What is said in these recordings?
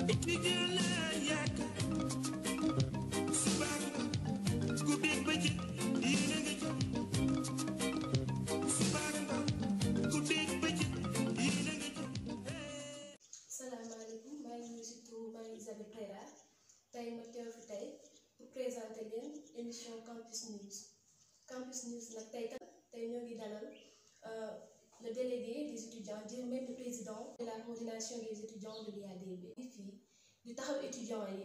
étudiant la yaakaar suba guddeeg bëccëg yéen a ngi jóg suba guddeeg bëccëg yéen a ngi jóg. salaamaaleykum maa ngi nuyu surtout maa ngi Isabelle Préra tey ma teew fi tey pour présenter leen émission Campus News nag tey ñoo ngi dalal le délégué des étudiants dire même le président de la coordination des étudiants de l'IADB fii di taxaw étudiants yi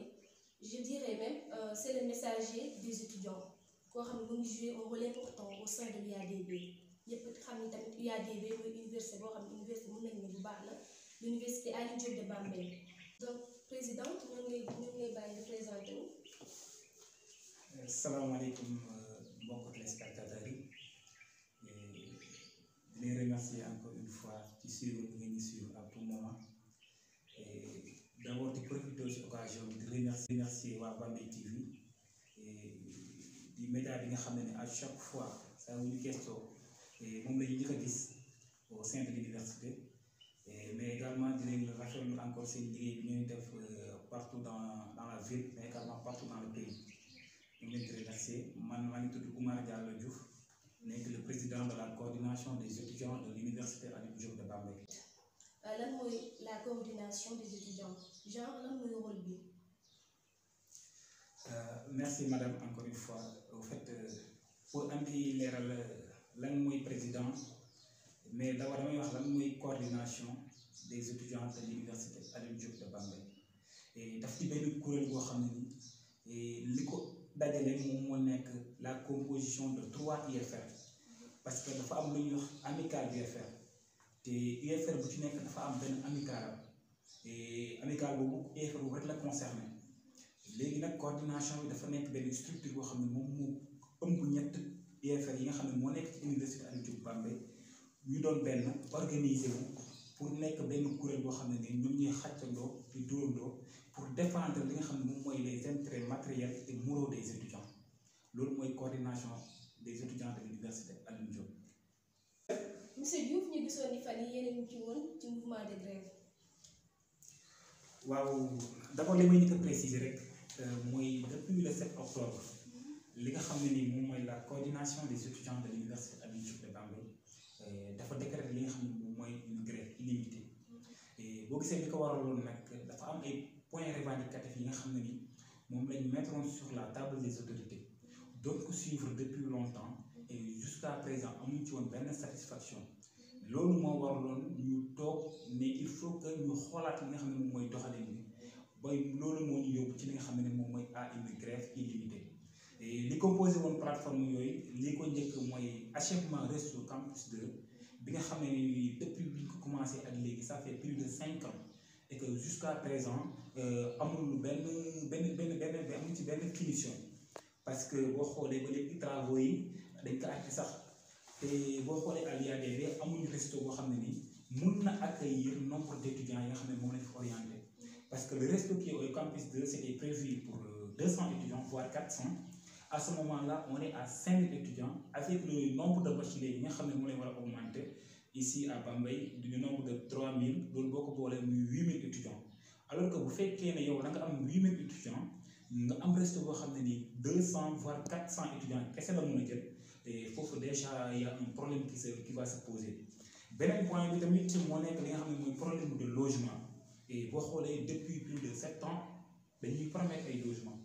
je dirais même c'est le messager des étudiants koo xam ne mu ngi jouer un rôle important au sein de l'IADB ñëpp xam ni tamit IADB mooy université boo xam ne université mën nañu ne bu baax la l'université Alioune Diop de Bambey. Donc président ñu ngi lay bàyyi di présenté wu. Salaamaaleykum mbokki téléspectateurs yi di leen remercier encore une fois ci suivre bi ngeen ñu suivre à tout moment et d'abord di profiter ci occasion di remercier waa Bambey TV di média bi nga xam ne à chaque fois saa yu ñu gëstoo moom la ñu njëkk a gis au sein de l'université mais également di leen rafetlu encore seen liggéey bi ñuy def partout dans la ville mais également partout dans le pays. ñu ngi leen di remercier maa ngi tudd Oumar Diallo Diouf nekk le président de la coordination des étudiants de l'université Alioune Diop de Bambey. lan mooy la coordination des étudiants genre lan mooy rôle bi. Merci madame encore une fois au fait pour andi leeral lan mooy président mais d'abord damay wax lan mooy coordination des étudiants de l'université Alioune Diop de Bambey et daf ci benn kuréel boo xam ne ni li ko dajale moom moo nekk la composition de 3 UFR parce que dafa am lu ñuy wax amical UFR te UFR bu ci nekk dafa am benn amical et amical boobu UFR bu rek la concerné léegi nag coordination bi dafa nekk benn structure boo xam ne moom moo ëmb ñett UFR yi nga xam ne moo nekk ci université Alioune Diop Bambey ñu doon benn organisé wu pour nekk benn kuréel boo xam ne ni ñoom ñuy xàccandoo di dóorandoo pour défendre li nga xam ne moom mooy les intérêts matériels et moraux des étudiants loolu mooy coordination des étudiants de l'université Alioune Diop. Monsieur Diouf ñu gisoon ni fan yii yéen a ngi ci woon ci mouvement de grève. waaw d'abord li may njëkk a préciser rek mooy depuis le 7 octobre li nga xam ne ni moom mooy la coordination des étudiants de l'université Alioune Diop de Bambey dafa décréter li nga xam ne moom mooy une grève illimitée et boo gisee li ko waraloon nag dafa am ay points revendicatifs yi nga xam ne ni moom lañ mettre sur la table des autorités doon ko suivre depuis longtemps et jusqu'à présent amuñ ci woon benn satisfaction loolu moo waraloon ñu toog ne il faut que ñu xoolaat li nga xam ne moom mooy doxalin bi bay loolu moo ñu yóbbu ci li nga xam ne moom mooy à une grève illimitée et li composé woon plateforme yooyu li ko njëkk mooy achèvement Resto Campus 2 bi nga xam ne ni depuis bi ñu ko commencé ak léegi ça fait plus de 5 ans et que jusqu'à présent amul amuñ ci benn finition parce que boo xoolee ba léegi travaux yi dañ ko arrêté sax te boo xoolee à l'IADB amuñu resto boo xam ne nii mun na accueillir nombre d'étudiants yi nga xam ne moom lañ fi orienté parce que le resto qui est au campus 2 c'était prévu pour 200 étudiants voire 400 à ce moment-là on est à 5000 étudiants avec le nombre de bacheliers yi nga xam ne moom lañ war a augmenter ici à Bambey du nombre de 3000 loolu boo ko boolee muy 8000 étudiants alors que bu fekkee ne yow da nga am 8000 étudiants nga am resto boo xam ne nii 200 voire 400 étudiants kese la mën a jël te foofu déjà y a un problème qui va se poser beneen point bi tamit moo nekk li nga xam ne mooy problème de logement et boo xoolee depuis plus de 7 ans dañuy promettre ay logements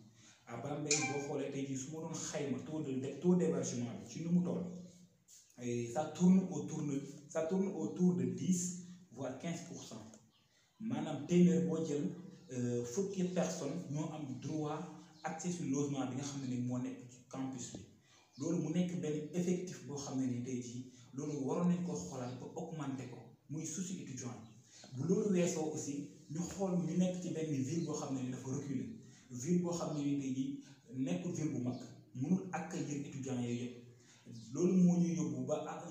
à Bambey boo xoolee tey jii su ma doon xayma taux d'hébergement bi ci nu mu toll et ça tourne autour de 10 voire 15% maanaam téeméer boo jël fukki personnes ñoo am droit accès sur logement bi nga xam ne ni moo nekk ci campus bi loolu mu nekk benn effectif boo xam ne ni tey jii loolu waroon nañ ko xoolaat ba augmenter ko muy souci étudiant bu loolu weesoo aussi ñu xool ñu nekk ci benn ville boo xam ne ni dafa reculer ville boo xam ne ni tey jii nekkul ville bu mag mënul accueillir étudiants yooyu yëpp loolu moo ñuy yóbbu ba ak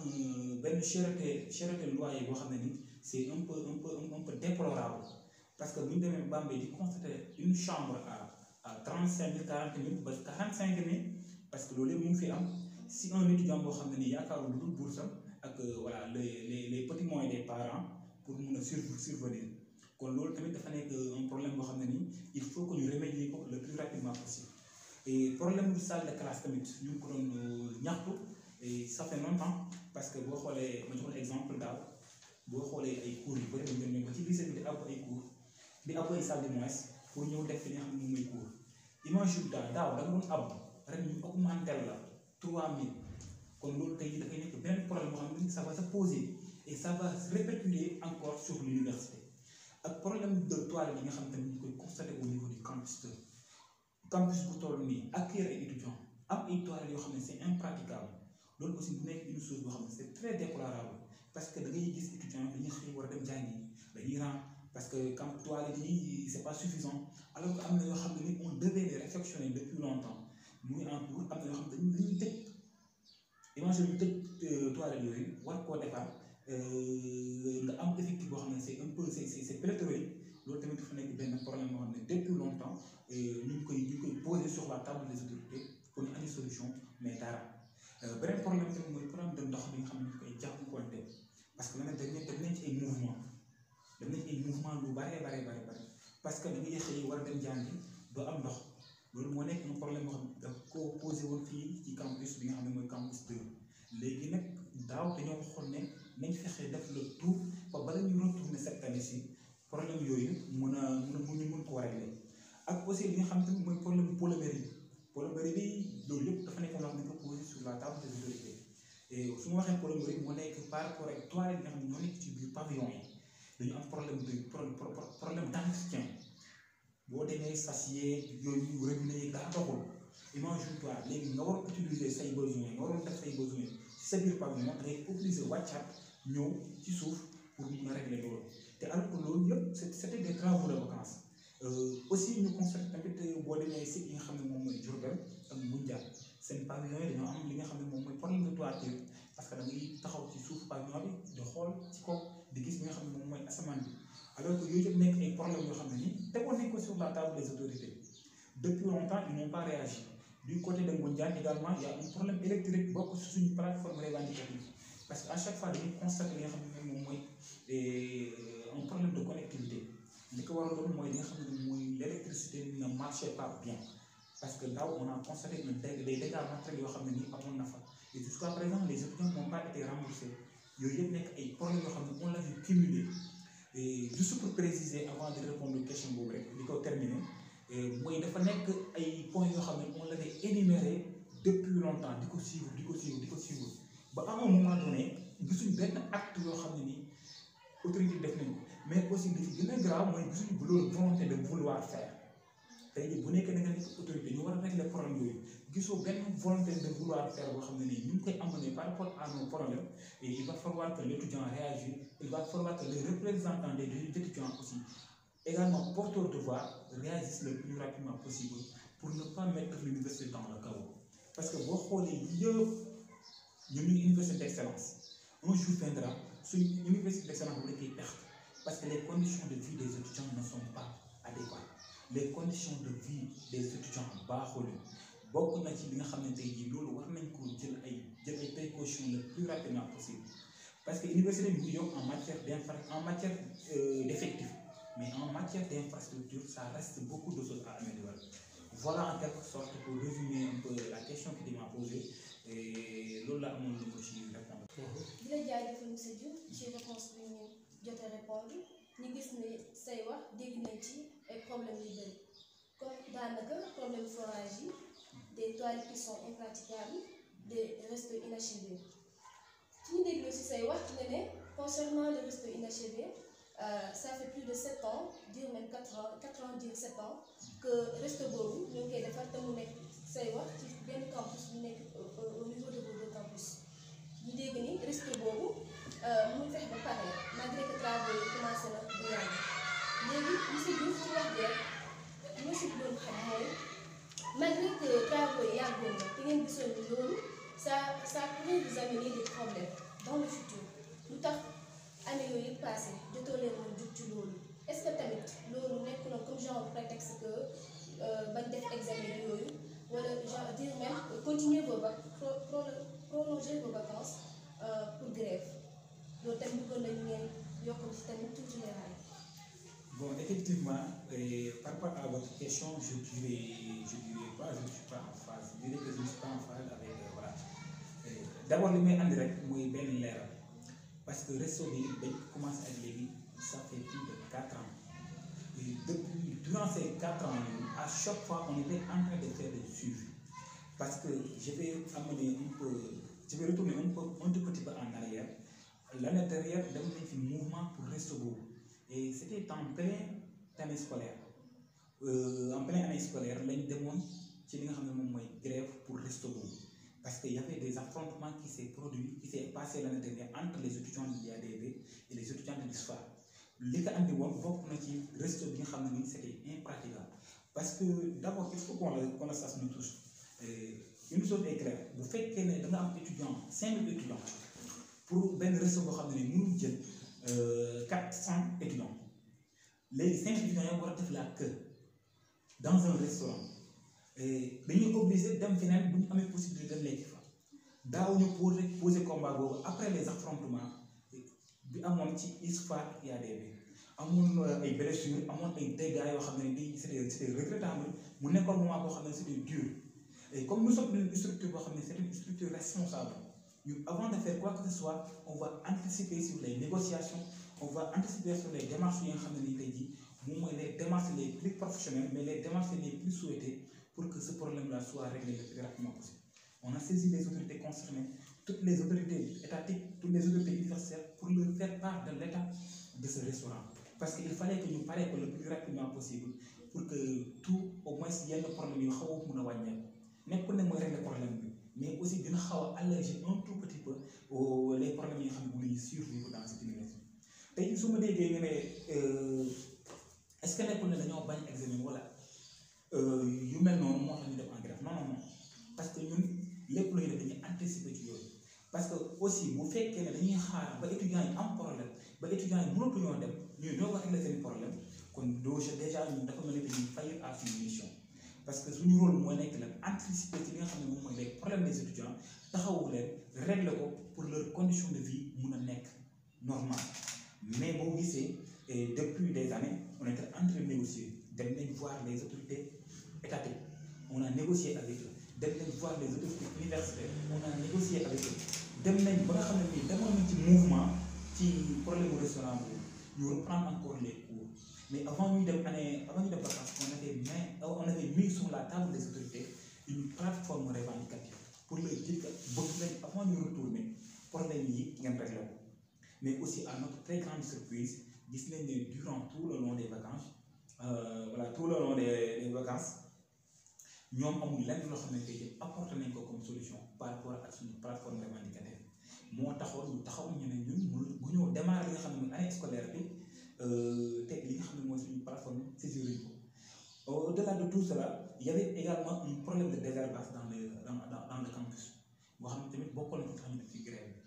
benn cherté loyer boo xam ne ni c'est un peu déplorable parce que bu ñu demee Bambey di constater une chambre à 35 000 40 000 ba 45 000 parce que loolu yëpp mu ngi fi am si un étudiant boo xam ne ni yaakaarul lu dul bourse ak voilà les petits moyens des parents pour mun a survenir kon loolu tamit dafa nekk un problème boo xam ne rapidement possible. Et problème de salle de classe tamit ñu ngi ko doon ñaxtu et ça fait longtemps parce que boo xoolee ma jox exemple daaw boo xoolee ay cours yu bëri dañu ñëw ba ci lycée bi di ab ay cours di ab ay salle du moins pour ñëw def li nga xam ne moom mooy cours imagine daaw da nga doon ab ren ñu augmenté la 3000 kon loolu tey dafay nekk benn problème boo xam ne ça va se poser et ça va se répercuter encore sur l'université ak problème de toilette yi nga xam ne tamit ñu koy constater au niveau du campus bu toll nii accueillir ay étudiants am ay toilettes yoo xam ne c'est impraticable loolu aussi bu nekk une chose boo xam ne c'est très déplorable parce que da ngay gis étudiants dañuy xëy war a dem jàngi dañuy rang parce que quand toilettes yi c'est pas suffisant alors que am na yoo xam ne ni on devait les réfectionner depuis longtemps muy en cours am na yoo xam ne dañuy tëj imagine ñu tëj toilettes yooyu war koo defar nga am effectif boo xam ne c'est un peu c'est pléthorique loolu tamit dafa nekk benn problème boo xam ne depuis longtemps ñu ngi koy poser sur la table des autorités pour ñu andi solution mais dara beneen problème tamit mooy problème de ndox bi nga xam ne ñu koy jànkuwante parce que dañ nañ ci ay mouvement lu bare parce que da ngay xëy war a dem jàngi doo am ndox loolu moo nekk un problème boo xam ne daf ko posé woon fii ci campus bi nga xam ne mooy campus 2 léegi nag daaw dañoo waxoon ne nañ fexe def le tout ba bala ñu retourner cette année ci problème yooyu mën ko régler ak aussi li nga xam ne mooy problème polomérie bi loolu yëpp dafa nekk loo xam ne ko posé sur la table des autorités et su ma waxee polomérie moo nekk par rapport ak toilettes yi nga xam ne ñoo nekk ci biir pavillon yi dañu am problème d'entretien boo demee sasier yooyu robinet yi daa doxul imagine toi léegi nga war a utiliser say besoins nga waroon def say besoins ci sa biir pavillon da ngay obligé wàccaat ñëw ci suuf pour mun a régler loolu te alors que loolu yëpp c'était des travaux de vacances aussi ñu constaté tamit boo demee site yi nga xam ne moom mooy Diourbel ak Moundial seen pavillon yi dañoo am li nga xam ne moom mooy problème de toiture parce que da ngay taxaw ci suuf pavillon bi di xool ci kaw di gis li nga xam ne moom mooy asamaan bi alors que yooyu yëpp nekk ay problèmes yoo xam ne nii tegoon nañ ko sur la table des autorités depuis longtemps ils n'ont pas réagi du côté de Moundial également il y a un problème électrique bokk ci suñu plateforme revendicative parce que à chaque fois dañuy constater li nga xam ne moom mooy un problème de connectivité li ko waraloon mooy li nga xam ne mooy l'électricité ne marchait pas bien parce que daaw on a constaté que des dégâts matériels yoo xam ne nii amoon na fa et jusqu'à présent les étudiants n'ont pas été remboursés yooyu yëpp nekk ay problèmes yoo xam ne on l'a vu cumuler et juste pour préciser avant de répondre question boobu rek li ko terminer mooy dafa nekk ay points yoo xam ne on l'avait énuméré depuis longtemps di ko suivre ba à un moment donné gisuñ benn acte yoo xam ne nii autorité def nañ ko mais aussi li ci gën a grave mooy gisuñ bu loolu volonté de vouloir faire tey jii bu nekkee da nga nekk autorité ñu war a régler problème yooyu gisoo benn volonté de vouloir faire boo xam ne nii ñu ngi koy amener par rapport à nos problèmes et il va falloir que l'étudiant réagisse il va falloir que les représentants des étudiants aussi également porteurs de voix réagissent le plus rapidement possible pour ne pas mettre l'université dans le chaos parce que boo xoolee yëpp ñu ngi université d'excellence un jour viendra suñ université d'excellence bu nekkee perte parce que les conditions de vie des étudiants ne sont pas adéquates les conditions de vie des étudiants baaxul bokk na ci li nga xam ne tey jii loolu war nañ ko jël ay précautions le plus rapidement possible parce que université bi mu yokk en matière d'effectifs mais en matière d'infrastructure ça reste beaucoup de choses à améliorer voilà en quelque sorte pour résumer un peu la question qui m'a posée et loolu la amoon lu ko ci répondre. di la jaajëfal monsieur Diouf ci réponse bi ñu jot a répondre ñu gis ne say wax dégg nañ ci ay problèmes yu bëri comme daanaka problème forage yi des toilettes qui sont impraticables des restos inachevés su ñu dégloo ci say wax nga ne concernant les restos inachevés ça fait plus de 7 ans dire même 4 ans dire 7 ans que resto boobu ñoo ngi koy defar te mu nekk say wax ci benn campus bu nekk au niveau de vos deux campus ñu dégg ni resto boobu mu fexe ba pare malgré que travaux yi commencé na bu yàgg léegi monsieur Diouf ci wax bi rek li ma si doon xam mooy malgré que travaux yi yàggoon na te ngeen gisoon ni loolu ça pourrait vous amener des problèmes dans le futur lu tax année yooyu yëpp passé jotoo leen woon jug ci loolu est-ce que tamit loolu nekk na comme genre prétexte que bañ def examen yooyu wala genre dire même continuer vos prolonger vos vacances pour grève loolu tamit bëggoon nañu ngeen yokk ci tamit tuuti leeraay. Bon, effectivement, par rapport à votre question, je dirais pas, je ne suis pas en phase. Je dirais que je ne suis pas en phase avec, voilà. D'abord, li may andi rek mooy benn leeral parce que réseau bi dañ commencé ak léegi ça fait plus de 4 ans. Et durant ces 4 ans, à chaque fois, on était en train de faire des suivis. Parce que je vais retourner un tout petit peu en arrière. L'année dernière, nous avons fait un mouvement pour Restobo. Et c'était en pleine année scolaire. En pleine année scolaire, nous avons fait une grève pour Restobo. Parce qu'il y avait des affrontements qui s'est passé l'année dernière entre les étudiants de l'IADB et les étudiants de l'ISFA. Ce qui a été Restobo, c'était impraticable. Parce que d'abord, il faut qu'on le sache nous tous. Une chose est claire, vous faites qu'il y a des étudiants, 5 étudiants, pour ben réseau boo xam ne mënul jël 400 étudiants léegi 5 étudiants yoo war a def la queue dans un restaurant dañuy obligé dem feneen bu ñu amee possibilité dem lekk fa daaw ñu poser combat boobu après les affrontements bi amoon ci ISFA ak IADB amoon ay blessures amoon ay dégâts yoo xam ne nii c'était regrettable mu nekkoon moment boo xam ne c'était dur et comme nous sommes une structure boo xam ne c'est une structure responsable. Avant de faire quoi que ce soit, on va anticiper sur les négociations, on va anticiper sur les démarches, les démarches les plus professionnelles, mais les démarches les plus souhaitées pour que ce problème-là soit réglé le plus rapidement possible. On a saisi les autorités concernées, toutes les autorités étatiques, toutes les autorités universitaires pour leur faire part de l'état de ce restaurant. Parce qu'il fallait que nous parlions le plus rapidement possible pour que tout, au moins, s'il y a un problème, il y a un problème. Mais aussi dina xaw a alléger un tout petit peu les problèmes yi nga xam ne mënuñu survivre dans cette université tey su ma déggee nga ne est-ce que nekkul ne dañoo bañ examen wala yu mel noonu moo tax ñu def en grève non parce que ñun lépp lu ñu def dañuy anticiper ci yooyu parce que aussi bu fekkee ne dañuy xaar ba étudiants yi am problème ba étudiants yi mënatuñoo dem ñuy doo ko régler seen problème kon déjà ñun dafa mel ni dañuy faillir à suñu mission. Parce que suñu rôle mooy nekk la anticiper ci li nga xam ne moom mooy les problèmes des étudiants taxawu leen régler ko pour leurs conditions de vie mun a nekk normal mais boo gisee depuis des années on était en train de négocier dem nañ voir les autorités étatiques on a négocié avec eux dem nañ voir les autorités universitaires on a négocié avec eux dem nañ ba nga xam ne nii demoon nañ ci mouvement ci problème mu restaurant boobu ñu reprendre encore les cours. Mais avant de vacances, on avait mis sur la table des autorités une plateforme revendicative pour leur dire que avant de retourner, problème yi ngeen réglé ko. Mais aussi à notre très grande surprise, gis nañ ne durant tout le long des vacances, ñoom amul lenn loo xamante ne apporté nañ ko comme solution par rapport ak suñu plateforme revendicative moo taxoon ñu taxaw ñu ne ñun bu ñu démarrer li nga xam ne année scolaire bi. Te li nga xam ne mooy suñu plateforme saisir ko au-delà de tout cela il y avait également un problème de désherbage dans le campus boo xam ne tamit bokkoon na ci xam ne ci grève bi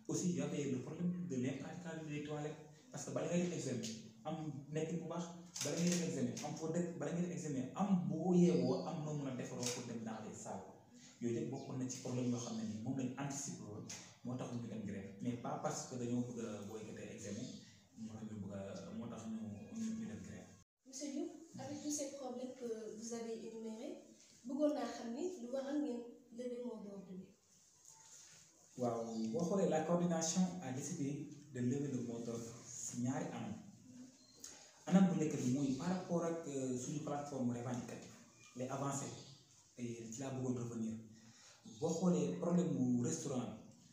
aussi il y avait le problème de l'impraticabilité des toilettes parce que bala ngay def examen am nekk bu baax bala ngay def examen am foo dëkk bala ngay def examen am boo yeewoo am noo mën a defaroo pour dem dans les salles yooyu yëpp bokkoon na ci problème yoo xam ne nii moom lañ anticipé woon moo tax ñu dem grève mais pas parce que dañoo bëgg a boycotter examen. Monsieur Diouf, avec tous ces problèmes que vous avez énumérés, bëggoon naa xam ni lu waral ngeen lever mot d'ordre bi. waaw boo xoolee la coordination a décidé de lever le mot d'ordre si ñaari anam bu njëkk bi mooy par rapport ak suñu plateforme revendicative les avancées et ci laa bëggoon revenir boo xoolee problème mu restaurant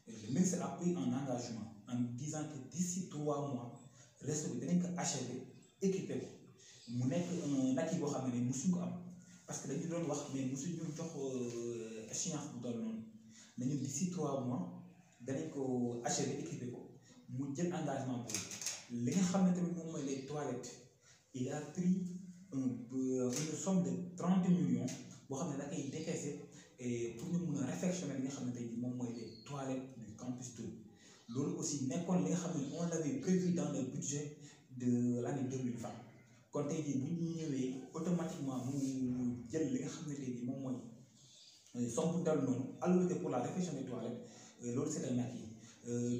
le ministre a pris un engagement en disant que d'ici 3 mois resto bi danañ ko achever équipé ko mu nekk un acquis boo xam ne mosuñ ko am parce que dañu doon wax mais mosuñ ñu jox échéance bu doon noonu nañu d'ici 3 mois danañ ko achever équipé ko mu jël engagement boobu li nga xam ne tamit moom mooy les toilettes il a pris une somme de 30 millions boo xam ne da koy décaisser pour ñu mun a réfectionner li nga xam ne tey jii moom mooy les toilettes du campus 2 loolu aussi nekkoon li nga xam ne on l'avait prévu dans le budget de l'année 2020 kon tey jii bu ñu ñëwee automatiquement mu jël li nga xam ne tey jii moom mooy somme bu dal noonu alloué pour la réfection des toilettes loolu c'est un acquis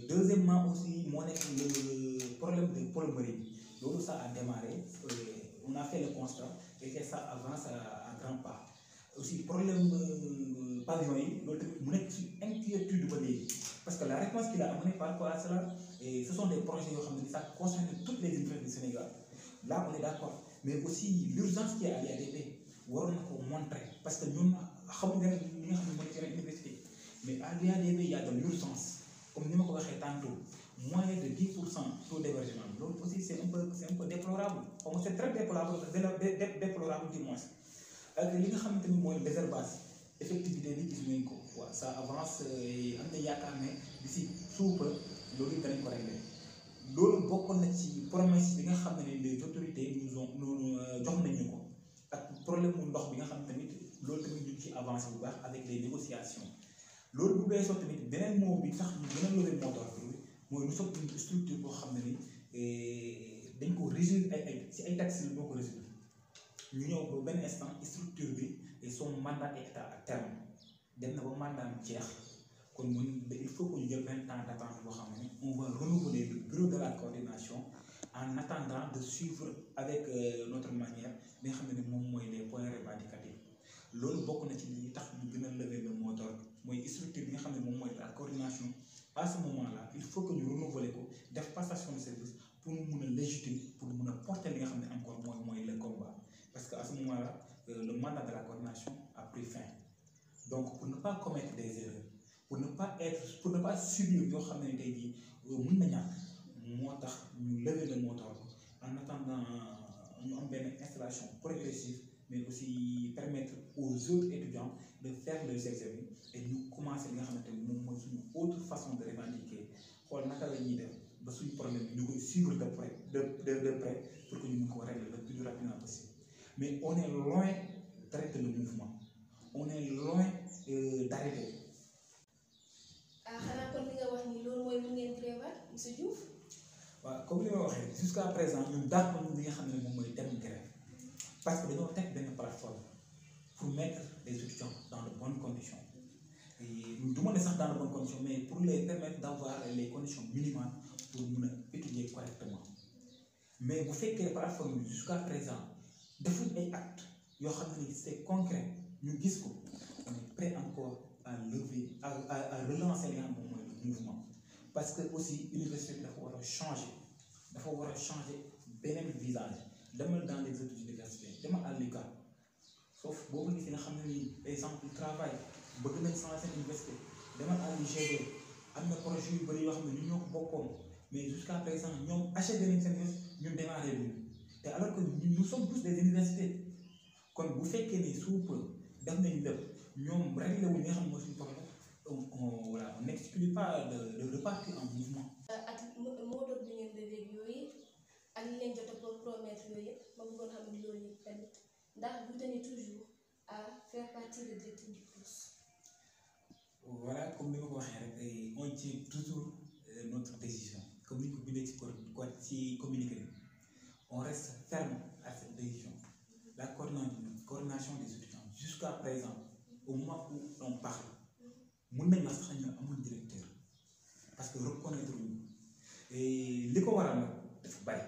deuxièmement aussi moo nekk le problème de plomberie loolu ça a démarré on a fait le constat et que ça avance à grands pas aussi problème pavillon yi loolu tamit mu nekk ci inquiétude ba léegi parce que la réponse qu'il a amenée par rapport à cela et ce sont des projets yoo xam ne ça concerne toutes les universités du Sénégal là on est d'accord mais aussi l'urgence qui est à l'IADP waroon na ko montrer parce que ñun xamuñu ne li nga xam ne mooy yeneen université mais à l'IADP il y a de l'urgence comme ni ma ko waxee tantôt moins de 10% taux d'hébergement loolu aussi c'est un peu déplorable comme c'est très déplorable déplorable du moins ak li nga xamante ni mooy désherbage effectivité bi gis nañ ko waaw ça avance am na yaakaar ne d'ici suupa loolu danañ ko régler loolu bokkoon na ci promesse bi nga xam ne les autorités nous jox nañu ko ak problème mu ndox bi nga xam tamit loolu tamit ñu ci avancé bu baax avec les négociations loolu bu weesoo tamit beneen mot bi sax ñu gën a lever moteur bi mooy nous sommes une structure boo xam ne ni dañ ko régir ci ay taxes yi boo ko régir ñu ñëw ba benn instant structure bi et son mandat est à terme dem na ba mandat am jeex kon mun il faut que ñu jël 20 ans d'attente boo xam ne on va renouveler le bureau de la coordination en attendant de suivre avec notre manière bi nga xam ne moom mooy les points revendicatifs loolu bokk na ci li tax ñu gën a lever le moteur mooy structure bi nga xam ne moom mooy la coordination à ce moment-là il faut que ñu renouveler ko def passation de service pour mu mun a légitime pour mun a porter li nga xam ne encore mooy le combat parce que à ce moment-là le mandat de la coordination a pris fin donc pour ne pas commettre des erreurs pour ne pas subir yoo xam ne tey jii mën na ñàkk moo tax ñu lever le moteur en attendant ñu am benn installation progressive mais aussi permettre aux autres étudiants de faire leurs examens et ñu commencer li nga xamante ni moom mooy suñu autre façon de revendiquer xool naka la ñuy def ba suñu problème ñu koy suivre de près pour que ñu mën ko régler le plus rapidement possible mais on est loin d'arrêter le mouvement on est loin d'arrêter. xanaa kon li nga wax ni loolu mooy mën ngeen prévoir monsieur Diouf. waaw comme li ma waxee jusqu'à présent ñun d'accord li nga xam ne moom mooy dem grève parce que dañoo teg benn plateforme pour mettre les étudiants dans de bonnes conditions et du ma ne sax dans de bonnes conditions mais pour les permettre d'avoir les conditions minimales pour mun a étudier correctement mais bu fekkee plateforme bi jusqu'à présent defuñ ay actes yoo xam ne c'est concret ñu gis ko on est prêt encore à lever à relancer li nga xam ne moom mooy le mouvement parce que aussi université bi dafa war a changer beneen visage demal dans les autres universités demal à l'UCAD sauf boobu nit nga xam ne ni exemple travail bëgg nañ changer seen université demal à l'UGB am na projet yu bëri yoo xam ne ñu ñoo ko bokkoon mais jusqu'à présent ñoom achevé nañ seen yëf ñun démarré wuñu te alors que nous sommes tous des universités kon bu fekkee ni suuf def nañ lépp ñoom réglé wuñ li nga xam ne mooy suñu problème voilà on n'exclut pas de repartir en mouvement. ak moo doon bi ngeen lever yooyu ak li leen jot a promettre yooyu yëpp ma bëggoon xam ne loolu yëpp tamit ndax vous tenez toujours à faire partie de directeur du CROUS. voilà comme ni ma ko waxee rek on tient toujours notre décision comme ni ñu ko bindee ci communiqué bi on reste ferme à cette décision la coordination des étudiants jusqu'à présent au moment où on parle mën nañ wax sax ñu amul directeur parce que reconnaître ñu li ko waral nag dafa bari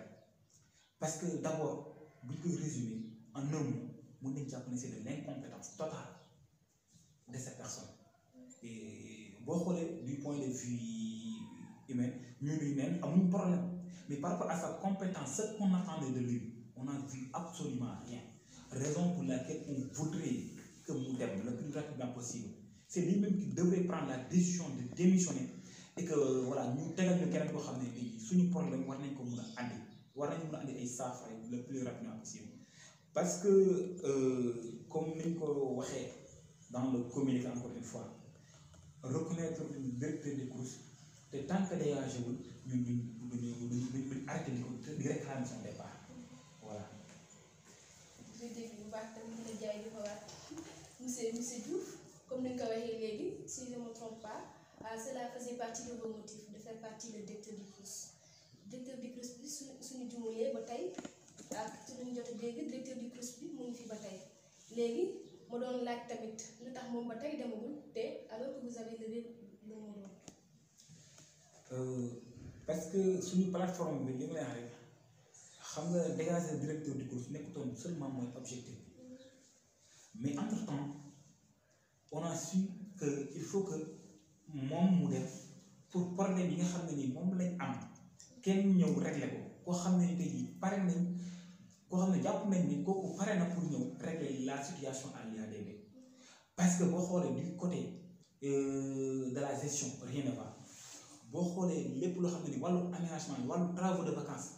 parce que d'abord bu ñu koy résumer en un mot mën nañ jàpp ne c'est de l'incompétence totale de cette personne et boo xoolee du point de vue humain ñu luy neen amuñ problème mais par rapport à sa compétence ce qu'on attendait de lui on n'a vu absolument rien raison pour laquelle on voudrait que mu dem le plus rapidement possible c'est lui-même qui devrait prendre la décision de démissionner et que voilà ñu tegal ñu keneen koo xam ne bii suñu problème war nañ ko mun a andi war nañu mun a andi ay saafara le plus rapidement possible parce que comme ni ñu ko waxee dans le communiqué encore une fois reconnaître le directeur du CROUS te tant que dégagé wul ñun duñ arrêté di réclamer son départ voilà. di dégg bu baax tamit dina jaay di xawaat monsieur Diouf comme ni nga ko waxee léegi si je ne me trompe pas cela faisait partie de vos motifs de faire partie le directeur du CROUS bi suñu jumulee ba tey ak ci lu ñu jot a dégg directeur du CROUS bi mu ngi fi ba tey léegi ma doon laaj tamit lu tax moom ba tey demagul te alors que vous avez levé le mot d'ordre. Parce que suñu plateforme bi li ma lay wax rek xam nga dégager directeur du cours nekkutoon seulement mooy objectif mais entre temps on a su que il faut que moom mu def pour problème yi nga xam ne ni moom lañ am kenn ñëw régler ko koo xam ne ni tey jii pare nañ koo xam ne jàpp nañ ni kooku pare na pour ñëw régler la situation à l'IADB parce que boo xoolee du côté de la gestion rien ne va boo xoolee lépp loo xam ne ni wàllu aménagement wàllu travaux de vacances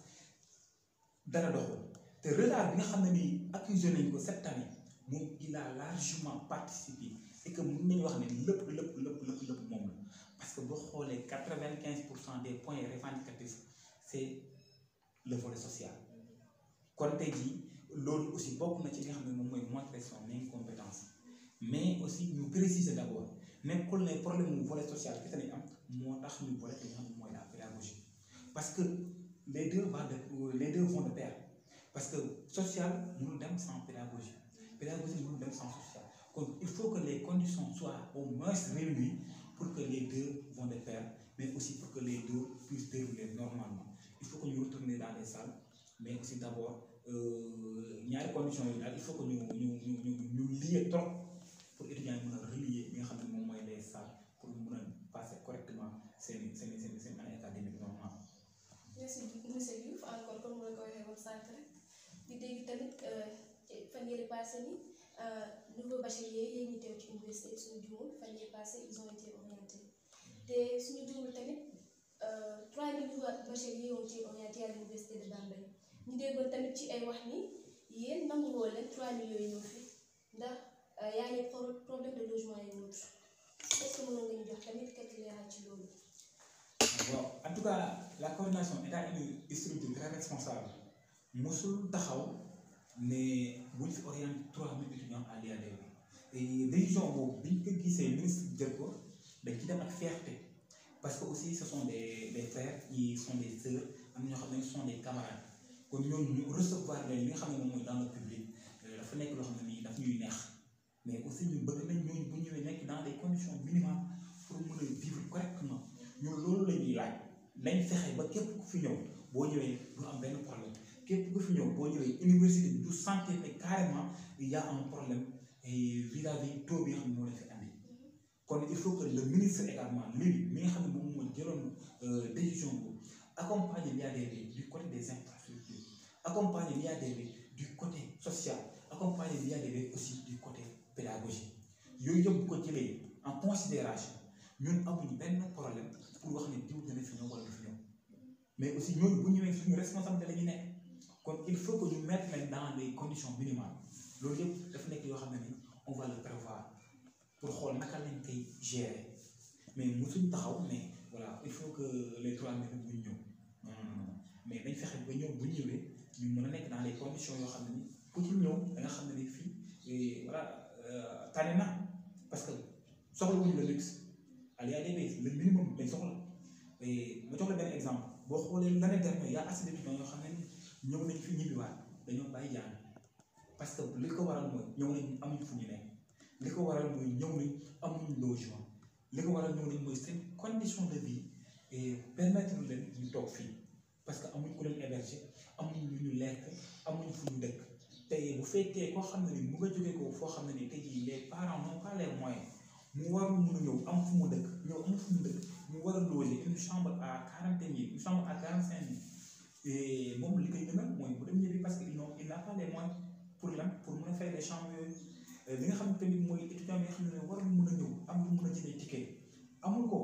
dara doxul te retard bi nga xam ne nii accusé nañ ko cette année moom il a largement participé et que mën nañu wax ne lépp moom la parce que boo xoolee 95% des points revendicatifs c'est le volet social kon tey jii loolu aussi bokk na ci li nga xam ne moom mooy montrer son incompétence mais aussi ñu préciser d'abord nekkul ne problème mu volet social kese lañ am moo tax ñu boole li nga xam ne mooy la pédagogie parce que les deux vont de pair parce que social mënul dem sans pédagogie mënul dem sans social kon il faut que les conditions soient au moins réunies pour que les deux vont de pair mais aussi pour que les deux puissent dérouler normalement il faut que ñu retourner dans les salles mais aussi d'abord ñaari conditions yi daal il faut que ñu lier trop pour étudiants yi mën a relier li nga xam ne moom mooy les salles pour mën a passer correctement seen année académique normale. merci monsieur Diouf encore comme nga ko waxee woon sànq rek di dégg tamit fan yële passé ni nouveau bachelier yi ñu teew ci université suñu juumul fan yële passé ils ont été orientés te suñu juumul tamit 3000 nouveaux bacheliers ont été orientés à l'université de Bambey ñu déggoon tamit ci ay wax ni yéen nangu woo leen 3000 yooyu ñëw fi ndax y a des problèmes de logement et autres est-ce que mënoon nga ñu jox tamit quelques leeral ci loolu. Bon, en tout cas la coordination état une structure très responsable mosul taxaw ne buñ fi orienté 3000 étudiants à l'IADB et décision boobu biñ ko gisee ministre jël ko dañ ci dem ak fierté parce que aussi ce sont des frères qui sont des sœurs am na ñoo xam ne ce sont des camarades kon ñooñu ñu recevoir leen li nga xam ne moom mooy dans le public dafa nekk loo xam ne nii daf ñuy neex mais aussi ñu bëgg nañ ñooñu bu ñëwee nekk dans des conditions minimales pour mën a vivre correctement ñun loolu la ñuy laaj nañ fexe ba képp ku fi ñëw boo ñëwee du am benn problème képp ku fi ñëw boo ñëwee université bi du sentir ne carrément il y a un problème vis-à-vis taux bi nga xam ne moo la fi andi kon il faut que le ministre également lui mi nga xam ne moom moo jëloon décision boobu accompagner l'IADB du côté des infrastructures accompagner l'IADB du côté social accompagner l'IADB aussi du côté pédagogique yooyu yëpp bu ko jëlee en considération ñun amuñu benn problème pour wax ne diw dana fi ñëw wala du fi ñëw mais aussi ñooñu bu ñëwee suñu responsabilité la ñu nekk kon il faut que ñu mettre leen dans les conditions minimales loolu yëpp dafa nekk yoo xam ne ni on va le prévoir pour xool naka lañ koy gérer mais mosuñ taxaw mais voilà il faut que les 3000 bu ñu ñëw mais dañ fexe ba ñëw bu ñu ñëwee ñu mën a nekk dans les conditions yoo xam ne ni ku ci ñëw da nga xam ne ni fii voilà tane na parce que soxla wuñu le luxe à l'IADB le minimum lañ soxla ma jox la benn exemple boo xoolee l'année dernière y a assez d'étudiants yoo xam ne ñëw nañ fi ñibbiwaat dañoo bàyyi jàng parce que li ko waral mooy ñëw nañ amuñ fu ñu nekk li ko waral mooy ñëw nañ amuñ logement li ko waral ñëw nañ mooy seen condition de vie et permettre leen ñu toog fii parce que amuñ ku leen héberger amuñ lu ñu lekk amuñ fu ñu dëkk tey bu fekkee koo xam ne ni mu nga jógee ko foo xam ne ni tey jii les parents n'ont pas les moyens mu warul mun a ñëw am fu mu dëkk ñëw am fu mu dëkk mu war a loger une chambre à 40 000 une chambre à 45 000 et moom li koy gënal mooy bu dem ñëwi parce que il n'a pas les moyens pour lan pour mën a fay les chambres yooyu li nga xam ne tamit mooy étudiant bi nga xam ne warul mun a ñëw am lu mun a jëlee ticket amul ko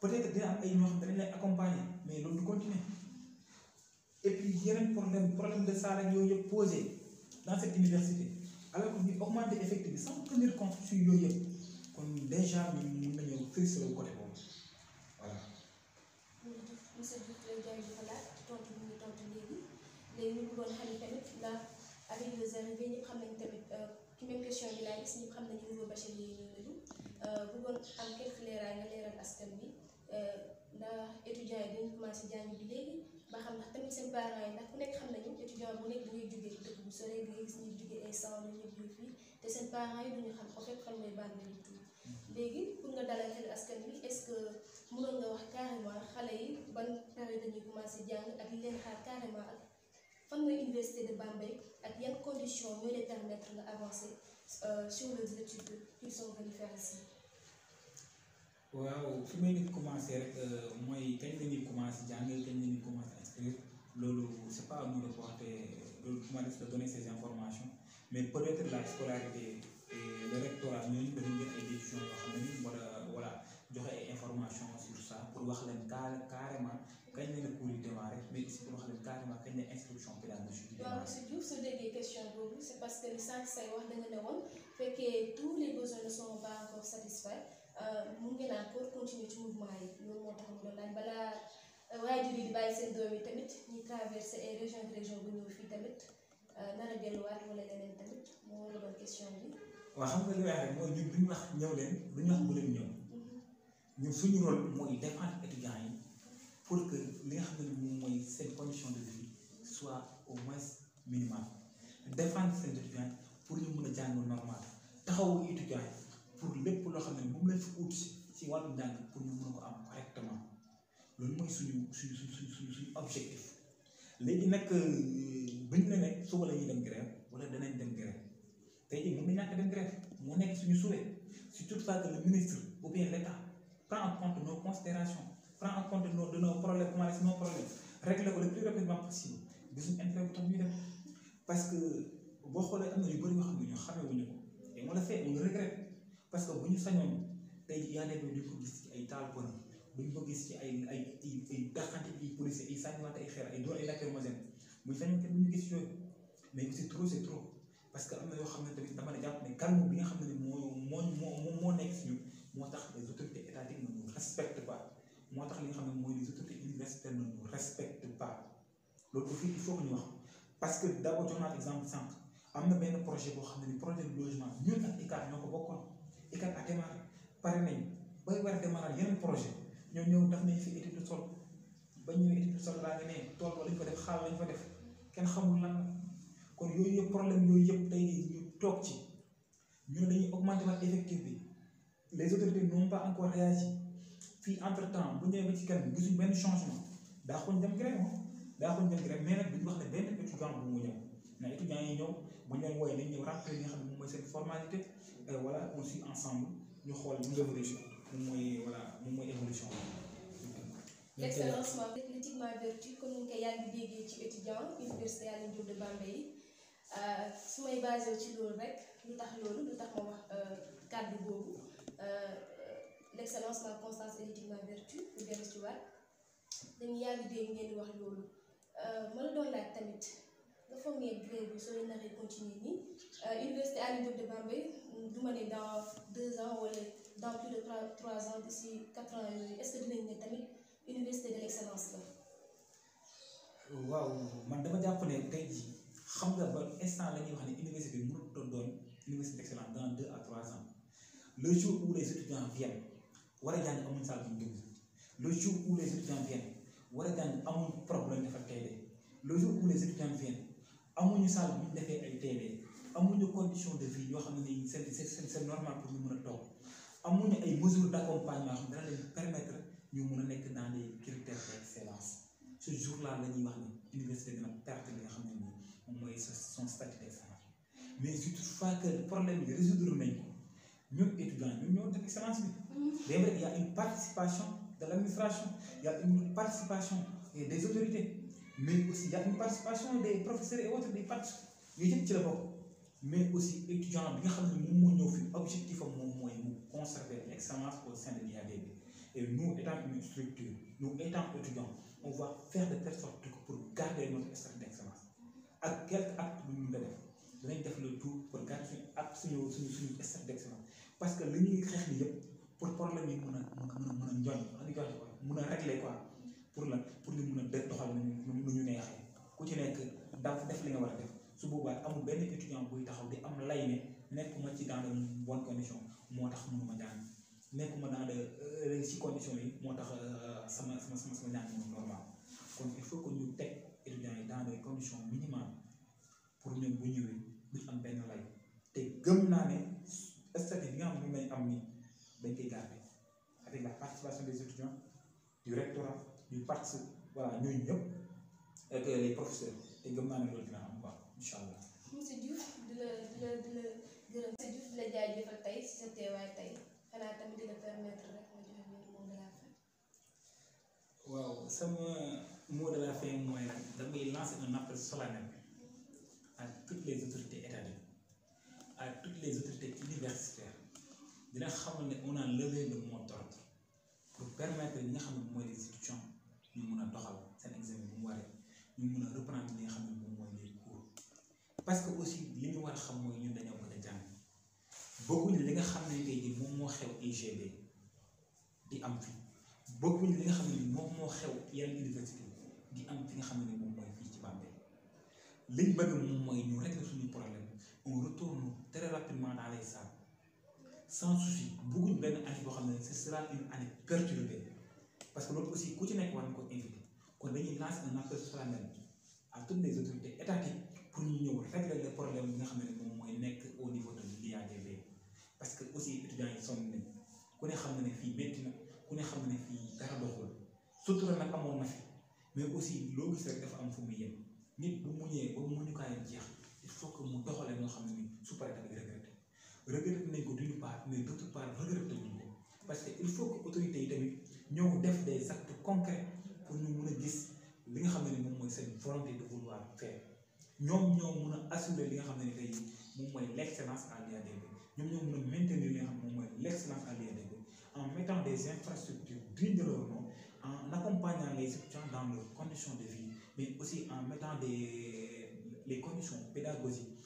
peut-être dina am ay ñoo xam ne dañ lay accompagner mais loolu du continuer et puis yeneen problème de salaire yooyu yëpp posé dans cette université alors que ñu augmenter effectif bi sans tenir compte sur yooyu yëpp kon déjà ñu mën nañu fixer le côté boobu voilà. monsieur Diouf lay jaajëfalaat tontu bi ñu tontu léegi ñu bëggoon xam tamit ndax avec les arrivées ñëpp xam nañ tamit ci même question bi laay gis ñëpp xam nañu nouveau bachelier yi ñëw nañu bëggoon am quelques leeraay nga leeral askan bi ndax étudiants yi dañu commencé jàng bi léegi ba xam ndax tamit seen parents yi ndax ku nekk xam nañu étudiant bu nekk da ngay jógee dëkk bu sore da ngay gis ñuy jógee ay sang ñu ñëw fii te seen parents yi duñu xam en fait fan mooy Bambey ñu tuuti léegi pour nga dalal xel askan bi est-ce que mënoon nga wax carrément xale yi ban période dañuy commencé jàng ak li leen xaar carrément ak fan nga université de Bambey ak yan conditions ñoo lay permettre nga avancer sur les études qu'ils sont venus faire ici. waaw fi may nit commencé rek mooy kañ la ñuy commencé jàng kañ la ñuy commencé inscrire loolu c'est pas à nous de porter loolu journaliste de donner ces informations mais peut-être la scolarité et le rectorat ñooñu dañuy jël ay décisions yoo xam ne ni wala joxe ay informations sur ça pour wax leen carrément kañ la la cours yi démarré mais aussi pour wax leen carrément kañ la instruction pédagogique bi waaw monsieur Diouf soo déggee question boobu c'est parce que li sànq say wax da nga ne woon fekkee tous les besoins ne sont pas encore satisfaits mun ngeen encore continuer ci mouvement yi loolu moo tax ñu doon laaj balaa waajur yi di bàyyi seen doom yi tamit ñu traversé ay région bu ñëw fii tamit nar a delluwaat wala leneen tamit moo war a doon question bi. waaw xam nga li may wax rek mooy ñun duñu wax ñëw leen duñu wax bu leen ñëw ñun suñu rôle mooy défendre étudiants yi pour que li nga xam ne moom mooy seen condition de vie soit au moins minimale défendre seen étudiants pour ñu mën a jàng normal taxawu étudiants yi pour lépp loo xam ne moom lañ fi ut ci wàllu njàng pour ñu mën ko am correctement loolu mooy suñu objectif léegi nag buñ ne nekk suba la ñuy dem grève wala danañ dem grève tey jii mën na ñàkk dem grève moo nekk suñu souhait si toutefois que le ministre ou bien l'État prend en compte nos considérations prend en compte nos problèmes nos problèmes régler ko le plus rapidement possible gisuñu intérêt bu tax ñu dem parce que boo xoolee am na yu bëri yoo xam ne ñu xamewuñu ko et on le fait on le regrette parce que bu ñu sañoon tey jii yaa nekk duñ ko gis ci ay taal pënë duñ ko gis ci ay daxante ay policiers ay sànniwaate ay xeer ay door ay lacrymogène buñ sañoon kenn duñu gis yooyu mais aussi trop c'est trop parce que am na yoo xam ne tamit dama ne jàpp ne calme bi nga xam ne moo nekk si ñun moo tax les autorités étatiques ne nous respectent pas moo tax li nga xam ne mooy les autorités universitaires ne nous respectent pas loolu aussi il faut que ñu wax parce que d'abord jox naa exemple sànq am na benn projet boo xam ne ni projet de logement ñun ak ICAT ñoo ko bokkoon ICAT a démarré pare nañ bay war a démarrer yeneen projet ñoo ñëw def nañ fi étude de sol ba ñëwee étude de sol laa nga ne tool ba lañ fa def xaal lañ fa def kenn xamul lan la kon yooyu yëpp problème yooyu yëpp tey ñu toog ci ñu ne dañuy augmenter waat effectif bi les autorités n'ont pas encore réagi fii entre temps bu ñëwee ba ci kanam gisuñ benn changement daa xoñ dem grève mais nag duñ wax ne benn étudiant bu mu ñëw na étudiants yi ñëw bu ñu leen wooyee nañ ñëw remplir li nga xam ne moom mooy seen formalité voilà on suit ensemble ñu xool ñu évolution moom mooy évolution l'excellence l'éthiquement vertu comme ni nga ko yàgg déggee ci étudiant université Alioune Diop de Bambey su may basé ci loolu rek lu tax ma wax kàddu boobu l'excellence la constance et l'éthiquement vertu pour dellu ci waat dañu yàgg dégg ngeen di wax loolu ma la doon laaj tamit nga foog ne grève bi soo leen naree continuer nii université Alioune Diop de Bambey du ma ne dans 2 ans wala dans plus de 3 ans d'ici 4 ans yooyu est-ce que dinañ ne tamit université de l'excellence la. waaw man dama jàpp ne tey jii xam nga ba instant la ñuy wax ne université bi mënut a doon université d'excellence dans 2 à 3 ans le jour où les étudiants viennent war a jàng amuñ salle bu ñu dugg le jour où les étudiants viennent war a jàng amuñ problème dafa TD le jour où les étudiants viennent amuñu salle bu ñu defee ay TD amuñu condition de vie yoo xam ne nii c'est normal pour ñu mën a toog amuñu ay mesures d'accompagnement yoo xam ne dana leen permettre ñu mën a nekk dans les critères d'excellence ce jour-là la ñuy wax ne université dina perte li nga xam ne nii moom mooy son statut d'excellence mais surtout fois que problème yi résoudre nañ ko ñun étudiants ñun ñoo def excellence bi. c'est vrai il y a une participation de l'administration il y a une participation des autorités mais aussi il y a une participation des professeurs et autres des parties yooyu yëpp ci la bokk mais aussi étudiant bi nga xam ne moom moo ñëw fi objectif am moom mooy mu conserver l'excellence au sein de l'IADB et nous étant une structure nous étant étudiants on va faire de telle sorte que pour garder notre statut d'excellence ak quelque acte bu ñu mën a def danañ def le tout pour garder suñu acte suñu statut d'excellence parce que li ñuy xeex ni yëpp pour problème yi mën a njoñ mën a régler quoi pour ñu mën a doxal nu ñu neexee ku ci nekk def li nga war a def su boobaa amul benn étudiant buy taxaw di am lay ne nekkuma ci dans de bonnes conditions moo tax mënuma jàng nekkuma dans de ci conditions yi moo tax sama njàng moom normal kon il faut que ñu teg étudiants yi dans des conditions minimales pour ñoom bu ñëwee duñ am benn lay te gëm naa ne statut bi nga xam ne moom lañ am nii dañ koy garder avec la participation des étudiants du rectorat du parti voilà ñooñu ñëpp ak les professeurs te gëm naa ne loolu dina am quoi incha allah. monsieur Diouf di la gërëm monsieur Diouf di la jaajëfal tey si sa teewaay tey xanaa tamit di la permettre rek nga joxe mot de la fin. waaw sama mot de la fin mooy nag damay lancer un appel solennel à toutes les autorités étatiques à toutes les autorités universitaires dina xamal ne on a levé le mot d'ordre pour permettre ñi nga xam ne mooy les étudiants ñu mun a doxal seen examen bu mu waree ñu mun a reprendre li nga xam ne moom mooy les cours parce que aussi li ñu war a xam mooy ñun dañoo bëgg a jàng bokkuñu li nga xam ne tey jii moom moo xew UGB di am fi bokkuñu li nga xam ne moom moo xew yeneen université di am fi nga xam ne moom mooy fii ci Bambey liñ bëgg moom mooy ñu régler suñu problème on retourne très rapidement dans les salles sans souci bëgguñ benn année boo xam ne ce sera une année perturbée parce que loolu aussi ku ci nekk war na ko invité kon dañuy lancer un appel solennel à toutes les autorités étatiques pour ñu ñëw régler les problèmes yi nga xam ne moom mooy nekk au niveau de l'IADB parce que aussi étudiants yi sonn nañ ku ne xam na ne fii métti na ku ne xam na ne fii dara doxul surtout nag amoon na fi mais aussi loo gis rek dafa am fu muy yem nit bu muñee ba muñukaayam jeex il faut que mu doxalee ñoo xam ne ni su paree tamit regretté nañ ko d'une part mais d'autre part regretté wuñ ko parce que il faut que autorités yi tamit ñëw def des actes concrets pour ñu mun a gis li nga xam ne ni moom mooy seen volonté de vouloir faire ñoom ñoo mun a assurer li nga xam ne ni tey moom mooy l'excellence à l'IADB ñoom ñoo mun a maintenir li nga xam ne moom mooy l'excellence à l'IADB en mettant des infrastructures dignes de leur nom en accompagnant les étudiants dans leurs conditions de vie mais aussi en mettant les conditions pédagogiques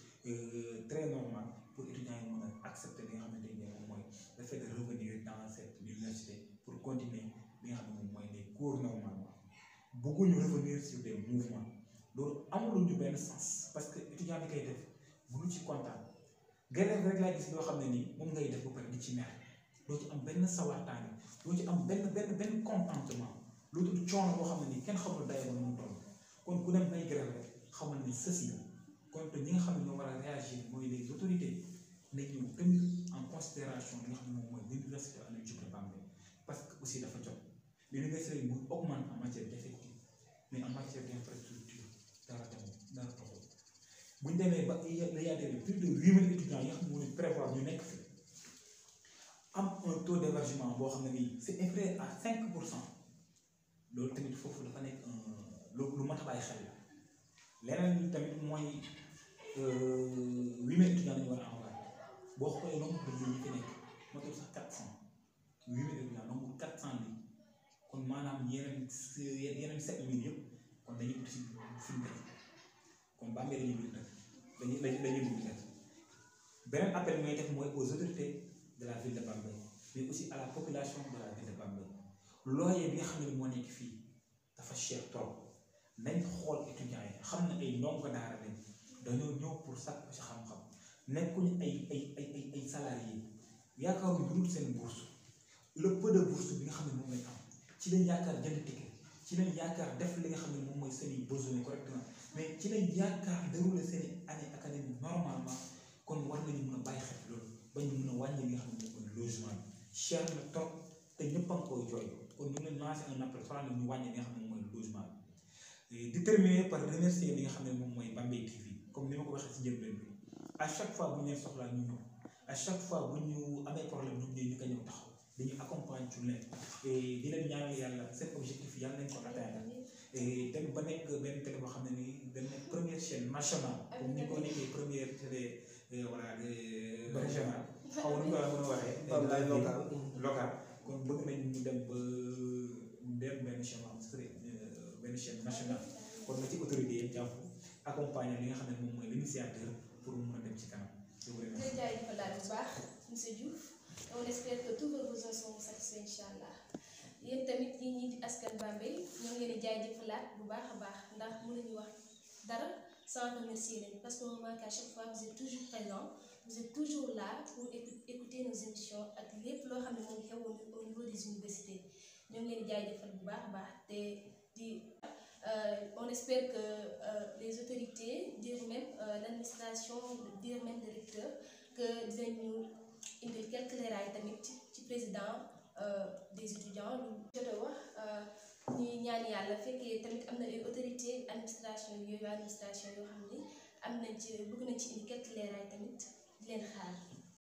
très normales pour étudiants yi mën a accepter li nga xamante ne moom mooy le fait de revenir dans cette université pour continuer li nga xam ne moom mooy les cours normalement bëgguñu revenir sur des mouvements loolu amul ñu benn sens parce que étudiant bi koy def mënu ci kontaan grève rek laa gis loo xam ne nii moom ngay def ba pare di ci mer doo ci am benn sawartaane doo ci am benn contentement loolu du coono boo xam ne nii kenn xamul daye ba mu toll kon ku dem bay grève rek xamal ni ceci la kon te ñi nga xam ne ñoo war a réagir mooy les autorités nañ ñu tenir en considération li nga xam ne moom mooy l'université Alioune Diop de Bambey parce que aussi dafa jot l'université yi mu augmente en matière d'effectifs mais en matière d'infrastructure dara taxul bu ñu demee ba l'IADB plus de 8000 étudiants yi nga xam ne moo prévoir ñu nekk fi am un taux d'hébergement boo xam ne nii c'est inférieur à 5% loolu tamit foofu dafa nekk lu mat a bàyyi xel la leneen tamit mooy 8000 étudiants lañu war a envoyer boo xoolee nombre de lits yi fi nekk matul sax 400 8000 étudiants nombre 400 lits kon maanaam yeneen 7000 yëpp kon dañuy ut si suñu dëkk kon Bambey dañuy bind dañuy bind beneen appel mooy def mooy aux autorités de la ville de Bambey mais aussi à la population de la ville de Bambey loyer bi nga xam ne moo nekk fii dafa cher trop nañ xool étudiants yi xam ne ay ndongo daara lañ dañoo ñëw pour sàkku ci xam-xam nekkuñu ay salariés yaakaaruñu dul seen bourse le peu de bourse bi nga xam ne moom lañ am ci lañ yaakaar jënd ticket ci lañ yaakaar def li nga xam ne moom mooy seeni besoin correctement mais ci lañ yaakaar dérouler seeni année académique normalement kon war nañu mën a bàyyi xel loolu ba ñu mën a wàññi li nga xam ne moom mooy logement bi cher na trop te ñëpp a ngi koy jooy kon ñu leen lancer un appel soit ñu wàññi li nga xam ne moom mooy logement bi di terminer par remercier li nga xam ne moom mooy Bambey TV comme ni ma ko waxee ci njëlbeen bi à chaque fois bu ñu leen soxlaa ñu ñëw à chaque fois bu ñu amee problème ñu ko ñëw taxaw dañuy accompagner ci leen di leen ñaanal yàlla seen objectif yàlla nañ ko atteindre dem ba nekk benn télé boo xam ne nii dañ nekk première chaîne nationale comme ni ko nekkee première télé voilà régionale xaw ma nu ko mën a waxee local kon bëgg nañ ñu dem ba dem benn chaîne boo xam ne benn chaîne nationale kon na ci autorité yi jàpp accompagner li nga xam ne moom mooy l'initiateur pour mu mën a dem ci kanam. jërëjëf jaajëfal daal bu baax monsieur Diouf on espère que tous vos besoins sont satisfaits incha allah yéen tamit ñi di askan Bambey ñoo ngi leen di jaajëfalaat bu baax a baax ndax mënuñu wax dara sans remercier leen parce que moment qu'à chaque fois vous êtes toujours présent vous êtes toujours là pour écouter nos émissions ak lépp loo xam ne moom xew au niveau des universités ñoo ngi leen di jaajëfal bu baax a baax te di. On espère que les autorités, dire même l'administration, dire même le recteur, que dinañu indil quelques leeraay tamit ci président des étudiants lu jot a wax ñuy ñaan ñaan yàlla fekkee tamit am na ay autorité administration yoo xam ni am nañ ci bëgg nañ ci indi quelques leeraay tamit di leen xaar.